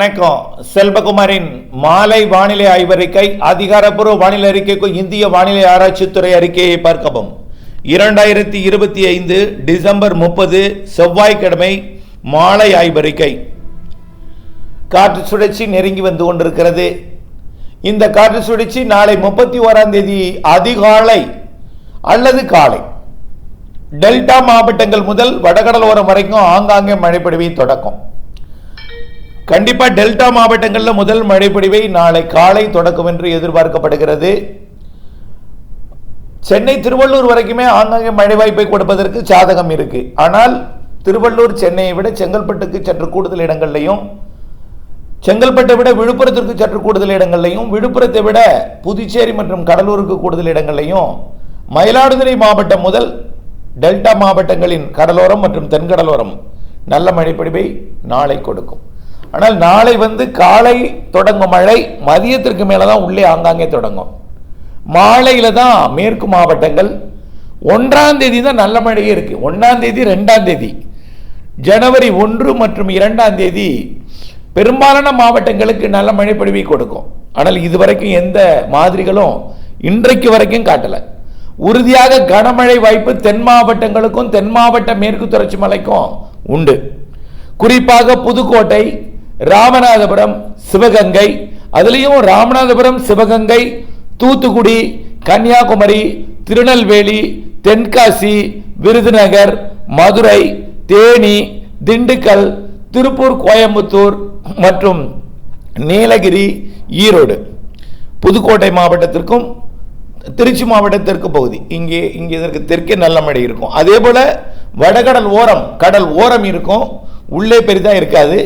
வணக்கம். செல்வகுமாரின் மாலை வானிலை ஆய்வறிக்கை. அதிகாரப்பூர்வ வானிலை அறிக்கைக்கு இந்திய வானிலை ஆராய்ச்சித்துறை அறிக்கையை பார்க்கவும். 2025 டிசம்பர் 30 செவ்வாய்க்கிழமை மாலை ஆய்வறிக்கை. காற்று சுழற்சி நெருங்கி வந்து கொண்டிருக்கிறது. இந்த காற்று சுழற்சி நாளை 31ஆம் தேதி அதிகாலை அல்லது காலை டெல்டா மாவட்டங்கள் முதல் வடகடலோரம் வரைக்கும் ஆங்காங்கே மழைப்பொழிவை தொடக்கும். கண்டிப்பா டெல்டா மாவட்டங்களில் முதல் மழைப்பொழிவை நாளை காலை தொடக்கும் என்று எதிர்பார்க்கப்படுகிறது. சென்னை திருவள்ளூர் வரைக்குமே ஆங்காங்கே மழை வாய்ப்பை கொடுப்பதற்கு சாதகம் இருக்கு. ஆனால் திருவள்ளூர் சென்னையை விட செங்கல்பட்டுக்கு சற்று கூடுதல் இடங்கள்லையும், செங்கல்பட்டை விட விழுப்புரத்திற்கு சற்று கூடுதல் இடங்கள்லையும், விழுப்புரத்தை விட புதுச்சேரி மற்றும் கடலூருக்கு கூடுதல் இடங்கள்லையும், மயிலாடுதுறை மாவட்டம் முதல் டெல்டா மாவட்டங்களின் கடலோரம் மற்றும் தென்கடலோரம் நல்ல மழைப்பொழிவை நாளை கொடுக்கும். ஆனால் நாளை காலை தொடங்கும் மழை மதியத்திற்கு மேலதான் உள்ளே ஆங்காங்கே தொடங்கும். மாலையில தான் மேற்கு மாவட்டங்கள் 1ஆம் தேதி தான் நல்ல மழையே இருக்கு. 1ஆம் தேதி 2ஆம் தேதி ஜனவரி 1 மற்றும் 2ஆம் தேதி பெரும்பாலான மாவட்டங்களுக்கு நல்ல மழை பொழிவை கொடுக்கும். ஆனால் இதுவரைக்கும் எந்த மாதிரிகளும் இன்றைக்கு வரைக்கும் காட்டல. உறுதியாக கனமழை வாய்ப்பு தென் மாவட்டங்களுக்கும் தென் மாவட்ட மேற்கு தொடர்ச்சி மலைக்கும் உண்டு. குறிப்பாக புதுக்கோட்டை, ராமநாதபுரம், சிவகங்கை, அதுலேயும் ராமநாதபுரம், சிவகங்கை, தூத்துக்குடி, கன்னியாகுமரி, திருநெல்வேலி, தென்காசி, விருதுநகர், மதுரை, தேனி, திண்டுக்கல், திருப்பூர், கோயம்புத்தூர் மற்றும் நீலகிரி, ஈரோடு, புதுக்கோட்டை மாவட்டத்திற்கும் திருச்சி மாவட்டத்திற்கு பகுதி இங்கே இதற்கு தெற்கே நல்ல மழை இருக்கும். அதே போல வடகடல் ஓரம், கடல் ஓரம் இருக்கும். உள்ளே பெரிதா இருக்காது.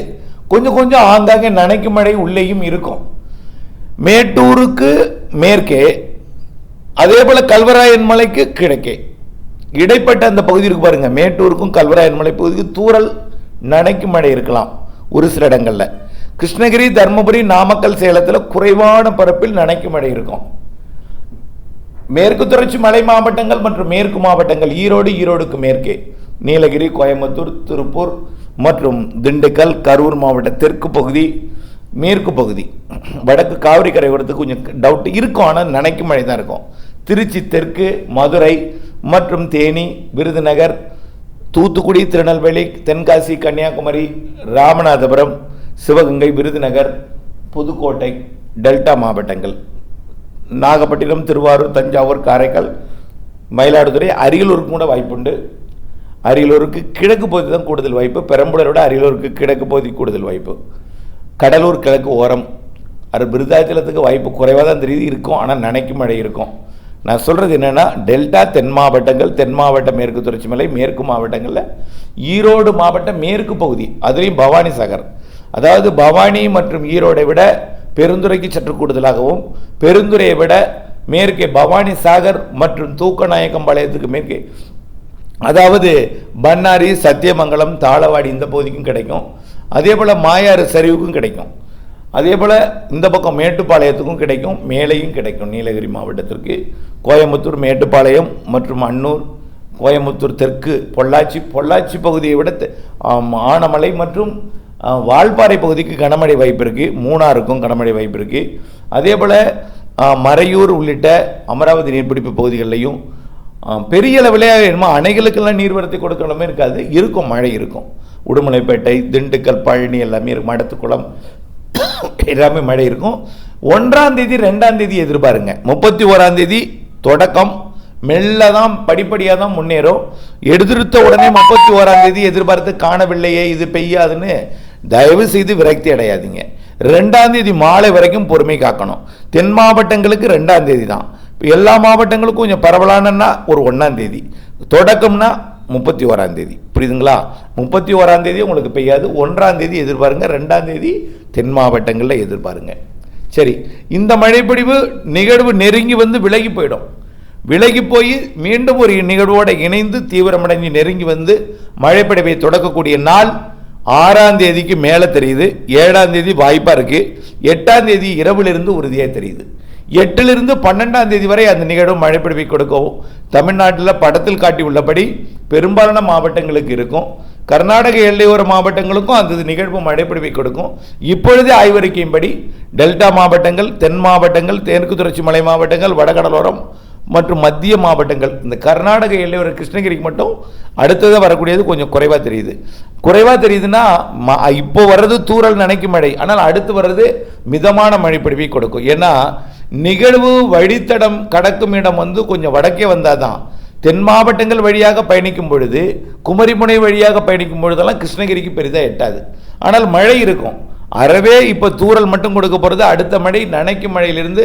கொஞ்சம் கொஞ்சம் ஆங்காங்கே நனைக்கும் மழை உள்ளேயும் இருக்கும். மேட்டூருக்கு மேற்கே, அதே போல கல்வராயன் மலைக்கு கிழக்கே இடைப்பட்ட அந்த பகுதி இருக்கு பாருங்க. மேட்டூருக்கும் கல்வராயன் மலை பகுதிக்கு தூறல் நனைக்கும் மழை இருக்கலாம் ஒரு சில இடங்கள்ல. கிருஷ்ணகிரி, தர்மபுரி, நாமக்கல், சேலத்தில் குறைவான பரப்பில் நனைக்கும் மழை இருக்கும். மேற்கு தொடர்ச்சி மலை மாவட்டங்கள் மற்றும் மேற்கு மாவட்டங்கள் ஈரோடு, ஈரோடுக்கு மேற்கே நீலகிரி, கோயம்புத்தூர், திருப்பூர் மற்றும் திண்டுக்கல், கரூர் மாவட்ட தெற்கு பகுதி, மேற்கு பகுதி, வடக்கு காவிரி கரையோரத்துக்கு கொஞ்சம் டவுட் இருக்கும். ஆனால் நனைக்கும் மழை தான் இருக்கும். திருச்சி தெற்கு, மதுரை மற்றும் தேனி, விருதுநகர், தூத்துக்குடி, திருநெல்வேலி, தென்காசி, கன்னியாகுமரி, ராமநாதபுரம், சிவகங்கை, விருதுநகர், புதுக்கோட்டை, டெல்டா மாவட்டங்கள், நாகப்பட்டினம், திருவாரூர், தஞ்சாவூர், காரைக்கால், மயிலாடுதுறை, அரியலூருக்கு கூட வாய்ப்புண்டு. அரியலூருக்கு கிழக்கு பகுதி தான் கூடுதல் வாய்ப்பு. பெரம்பலூரோட அரியலூருக்கு கிழக்கு பகுதி கூடுதல் வாய்ப்பு. கடலூர் கிழக்கு ஓரம், அது விருதாச்சலத்துக்கு வாய்ப்பு குறைவாக தான் தெரியுது இருக்கும். ஆனால் நனைக்கும் மழை இருக்கும். நான் சொல்கிறது என்னென்னா, டெல்டா தென் மாவட்டங்கள், தென் மாவட்ட மேற்கு தொடர்ச்சி மலை, மேற்கு மாவட்டங்களில் ஈரோடு மாவட்ட மேற்கு பகுதி, அதுலேயும் பவானி சாகர், அதாவது பவானி மற்றும் ஈரோடை விட பெருந்துறைக்கு சற்று கூடுதலாகவும், பெருந்துறையை விட மேற்கே பவானி சாகர் மற்றும் தூக்கநாயக்கம்பாளையத்துக்கு மேற்கே, அதாவது பன்னாரி, சத்தியமங்கலம், தாளவாடி இந்த பகுதிக்கும் கிடைக்கும். அதே போல் மாயாறு சரிவுக்கும் கிடைக்கும். அதே போல் இந்த பக்கம் மேட்டுப்பாளையத்துக்கும் கிடைக்கும், மேலேயும் கிடைக்கும். நீலகிரி மாவட்டத்திற்கு கோயம்புத்தூர், மேட்டுப்பாளையம் மற்றும் அன்னூர், கோயம்புத்தூர் தெற்கு, பொள்ளாச்சி பகுதியை விட ஆனமலை மற்றும் வால்பாறை பகுதிக்கு கனமழை வாய்ப்பு இருக்குது. மூணாருக்கும் கனமழை வாய்ப்பு இருக்குது. அதே போல் மறையூர் உள்ளிட்ட அமராவதி நீர்பிடிப்பு பகுதிகளிலையும் பெரிய அளவில் என்னமோ அணைகளுக்கெல்லாம் நீர்வரத்தை கொடுக்கணுமே இருக்காது, இருக்கும், மழை இருக்கும். உடுமலைப்பேட்டை, திண்டுக்கல், பழனி எல்லாமே இருக்கும். மடத்துக்குளம் எல்லாமே மழை இருக்கும். 1ஆம் தேதி 2ஆம் தேதி எதிர்பாருங்க. 31ஆம் தேதி தொடக்கம், மெல்ல தான் படிப்படியாக தான் முன்னேறும். எடுத்துருத்த உடனே 31ஆம் தேதி எதிர்பார்த்து காணவில்லையே, இது பெய்யாதுன்னு தயவு செய்து விரக்தி அடையாதீங்க. 2ஆம் தேதி மாலை வரைக்கும் பொறுமை காக்கணும். தென் மாவட்டங்களுக்கு 2ஆம் தேதி தான். எல்லா மாவட்டங்களுக்கும் கொஞ்சம் பரவலானா ஒரு 1ஆம் தேதி தொடக்கம்னா 31ஆம் தேதி. புரியுதுங்களா? 31ஆம் தேதி உங்களுக்கு பெய்யாது. 1ஆம் தேதி எதிர்பாருங்க. 2ஆம் தேதி தென் மாவட்டங்களில் எதிர்பாருங்க. சரி, இந்த மழைப்பொழிவு நிகழ்வு நெருங்கி வந்து விலகி போயிடும். விலகி போய் மீண்டும் ஒரு நிகழ்வோடு இணைந்து தீவிரமடைஞ்சு நெருங்கி வந்து மழைப்பொழிவை தொடக்கக்கூடிய நாள் 6ஆம் தேதிக்கு மேலே தெரியுது. 7ஆம் தேதி வாய்ப்பாக இருக்குது. 8ஆம் தேதி இரவிலிருந்து உறுதியாக தெரியுது. 8லிருந்து 12ஆம் தேதி வரை அந்த நிகழ்வு மழைப்பொழிவை கொடுக்கவும் தமிழ்நாட்டில் படத்தில் காட்டி உள்ளபடி பெரும்பாலான மாவட்டங்களுக்கு இருக்கும். கர்நாடக எல்லையோர மாவட்டங்களுக்கும் அந்த நிகழ்வு மழைப்பொழிவை கொடுக்கும். இப்பொழுதே ஆய்வறிக்கையின்படி டெல்டா மாவட்டங்கள், தென் மாவட்டங்கள், தெற்கு தொடர்ச்சி மலை மாவட்டங்கள், வடகடலோரம் மற்றும் மத்திய மாவட்டங்கள், இந்த கர்நாடக எல்லையோர கிருஷ்ணகிரிக்கு மட்டும் அடுத்ததாக வரக்கூடியது கொஞ்சம் குறைவாக தெரியுது. குறைவாக தெரியுதுன்னா இப்போ வர்றது தூறல் நனைக்கும் மழை, ஆனால் அடுத்து வர்றது மிதமான மழை பொழிவை கொடுக்கும். ஏன்னா நிகழ்வு வழித்தடம் கடக்கும் இடம் கொஞ்சம் வடக்கே வந்தால் தான் தென் மாவட்டங்கள் வழியாக பயணிக்கும் பொழுது, குமரிமுனை வழியாக பயணிக்கும் பொழுதெல்லாம் கிருஷ்ணகிரிக்கு பெரிதாக எட்டாது. ஆனால் மழை இருக்கும். அறவே இப்போ தூறல் மட்டும் கொடுக்க போகிறது. அடுத்த மழை நனைக்கும் மழையிலிருந்து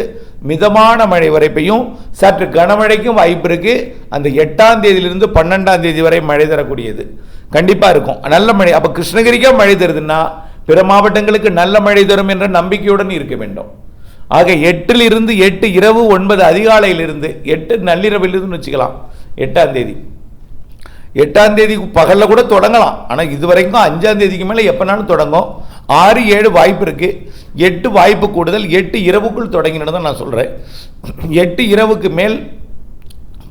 மிதமான மழை வரை பெய்யும். சற்று கனமழைக்கும் வாய்ப்பு இருக்கு. அந்த 8ஆம் தேதியிலிருந்து 12ஆம் தேதி வரை மழை தரக்கூடியது கண்டிப்பாக இருக்கும். நல்ல மழை. அப்போ கிருஷ்ணகிரிக்கே மழை தருதுன்னா பிற மாவட்டங்களுக்கு நல்ல மழை தரும் என்ற நம்பிக்கையுடன் இருக்க வேண்டும். ஆக 8 இரவு 9 அதிகாலையிலிருந்து 8 நள்ளிரவிலிருந்து வச்சுக்கலாம். 8ஆம் தேதி 8ஆம் தேதி பகலில் கூட தொடங்கலாம். ஆனால் இது வரைக்கும் 5ஆம் தேதிக்கு மேலே எப்போனாலும் தொடங்கும். 6, 7 வாய்ப்பு இருக்குது. 8 வாய்ப்பு கூடுதல். 8 இரவுக்குள் தொடங்கினது தான் நான் சொல்கிறேன். 8 இரவுக்கு மேல்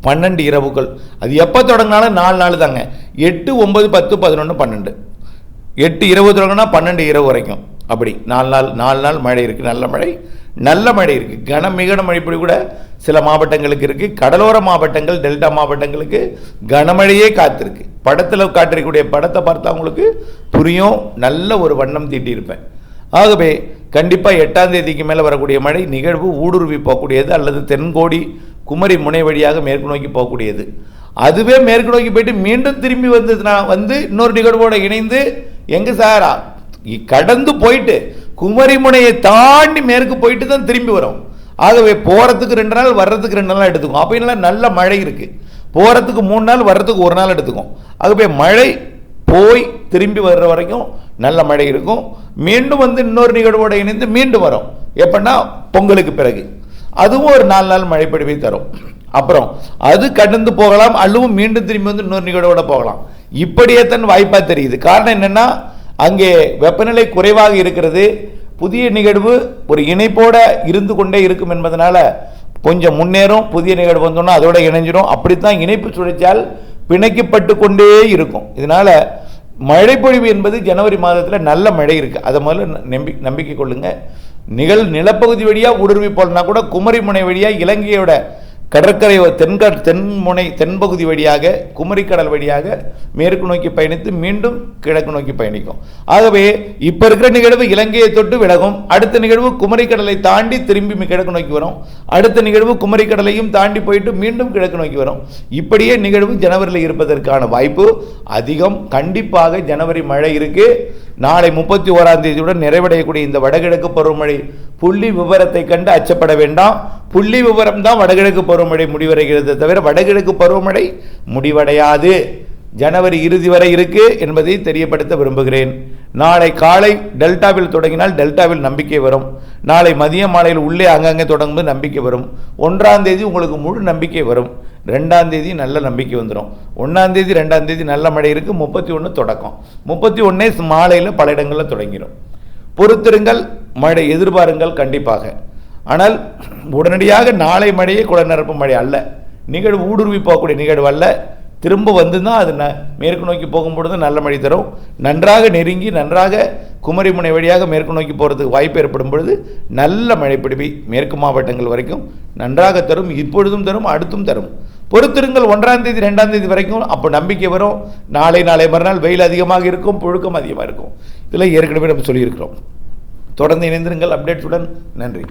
12 இரவுக்குள். அது எப்போ தொடங்கினாலும் 4 நாள் தாங்க. 8, 9, 10, 11, 12. 8 இரவு தொடங்கினா 12 இரவு வரைக்கும். அப்படி 4 நாள் மழை இருக்குது. நல்ல மழை இருக்குது. மிக மழை பொழிவு கூட சில மாவட்டங்களுக்கு இருக்குது. கடலோர மாவட்டங்கள், டெல்டா மாவட்டங்களுக்கு கனமழையே காத்திருக்கு. படத்தில் காட்டிருக்கக்கூடிய படத்தை பார்த்தா உங்களுக்கு புரியும். நல்ல ஒரு வண்ணம் தீட்டியிருப்பேன். ஆகவே கண்டிப்பாக 8ஆம் தேதிக்கு மேலே வரக்கூடிய மழை நிகழ்வு ஊடுருவி போகக்கூடியது, அல்லது தென்கோடி குமரி முனை வழியாக மேற்கு நோக்கி போகக்கூடியது. அதுவே மேற்கு நோக்கி போயிட்டு மீண்டும் திரும்பி வந்து இன்னொரு நிகழ்வோடு இணைந்து எங்கே சாரா கடந்து போயிட்டு குமரி முனையை தாண்டி மேற்கு போயிட்டு தான் திரும்பி வரும். ஆகவே போகிறதுக்கு 2 நாள், வர்றதுக்கு 2 நாள் எடுத்துக்கும். அப்போ நல்ல மழை இருக்குது. போகிறதுக்கு 3 நாள், வர்றதுக்கு 1 நாள் எடுத்துக்கும். ஆகவே மழை போய் திரும்பி வர்ற வரைக்கும் நல்ல மழை இருக்கும். மீண்டும் வந்து இன்னொரு நிகழ்வோடு இணைந்து மீண்டும் வரும். எப்படின்னா பொங்கலுக்கு பிறகு அதுவும் ஒரு 4 நாள் மழை பொழிவை தரும். அப்புறம் அது கடந்து போகலாம், அல்லவும் மீண்டும் திரும்பி வந்து இன்னொரு நிகழ்வோட போகலாம். இப்படியே தான் வாய்ப்பாக தெரியுது. காரணம் என்னென்னா அங்கே வெப்பநிலை குறைவாக இருக்கிறது. புதிய நிகழ்வு ஒரு இணைப்போட இருந்து கொண்டே இருக்கும் என்பதனால கொஞ்சம் முன்னேறும். புதிய நிகழ்வு வந்தோன்னா அதோட இணைஞ்சிடும். அப்படித்தான் இணைப்பு சுழற்சியால் பிணைக்கப்பட்டு கொண்டே இருக்கும். இதனால மழை பொழிவு என்பது ஜனவரி மாதத்தில் நல்ல மழை இருக்குது. அதை முதல்ல நம்பிக்கை கொள்ளுங்க. நிலப்பகுதி வழியாக ஊடுருவி போலனா கூட குமரி முனை வழியாக இலங்கையோட கடற்கரை தென்பகுதி வழியாக குமரிக்கடல் வழியாக மேற்கு நோக்கி பயணித்து மீண்டும் கிழக்கு நோக்கி பயணிக்கும். ஆகவே இப்போ இருக்கிற நிகழ்வு இலங்கையை தொட்டு விலகும். அடுத்த நிகழ்வு குமரிக்கடலை தாண்டி திரும்பி கிழக்கு நோக்கி வரும். அடுத்த நிகழ்வு குமரிக்கடலையும் தாண்டி போயிட்டு மீண்டும் கிழக்கு நோக்கி வரும். இப்படியே நிகழ்வு ஜனவரியில் இருப்பதற்கான வாய்ப்பு அதிகம். கண்டிப்பாக ஜனவரி மழை இருக்கு. நாளை 31ஆம் தேதியுடன் நிறைவடையக்கூடிய இந்த வடகிழக்கு பருவமழை புள்ளி விவரத்தை கண்டு அச்சப்பட வேண்டாம். புள்ளி விவரம் தான் வடகிழக்கு பருவமழை முடிவடைகிறது தவிர வடகிழக்கு பருவமழை முடிவடையாது. ஜனவரி இறுதி வரை இருக்கு என்பதை தெரியப்படுத்த விரும்புகிறேன். நாளை காலை டெல்டாவில் தொடங்கினால் டெல்டாவில் நம்பிக்கை வரும். நாளை மதிய மாலையில் உள்ளே அங்கங்கே தொடங்கும்போது நம்பிக்கை வரும். 1ஆம் தேதி உங்களுக்கு முழு நம்பிக்கை வரும். 2ஆம் தேதி நல்ல நம்பிக்கை வந்துடும். 1ஆம் தேதி 2ஆம் தேதி நல்ல மழை இருக்கு. 31 தொடக்கம். 31 மாலையில் பல இடங்களில் தொடங்கிடும். பொறுத்திருங்கள், மழை எதிர்பாருங்கள் கண்டிப்பாக. ஆனால் உடனடியாக நாளை மழையே குளர் நிரப்பு மழை அல்ல. நிகழ்வு ஊடுருவி போகக்கூடிய நிகழ்வு அல்ல. திரும்ப வந்து தான் அது மேற்கு நோக்கி போகும்பொழுது நல்ல மழை தரும். நன்றாக நெருங்கி நன்றாக குமரிமுனை வழியாக மேற்கு நோக்கி போகிறதுக்கு வாய்ப்பு ஏற்படும் பொழுது நல்ல மழை பிடிப்பை மேற்கு மாவட்டங்கள் வரைக்கும் நன்றாக தரும். இப்பொழுதும் தரும், அடுத்தும் தரும். பொறுத்திருங்கள். 1ஆம் தேதி 2ஆம் தேதி வரைக்கும் அப்போ நம்பிக்கை வரும். நாளை மறுநாள் வெயில் அதிகமாக இருக்கும், புழுக்கம் அதிகமாக இருக்கும். இதில் ஏற்கனவே நம்ம சொல்லியிருக்கிறோம். தொடர்ந்து இணைந்திருங்கள் அப்டேட்ஸுடன். நன்றி.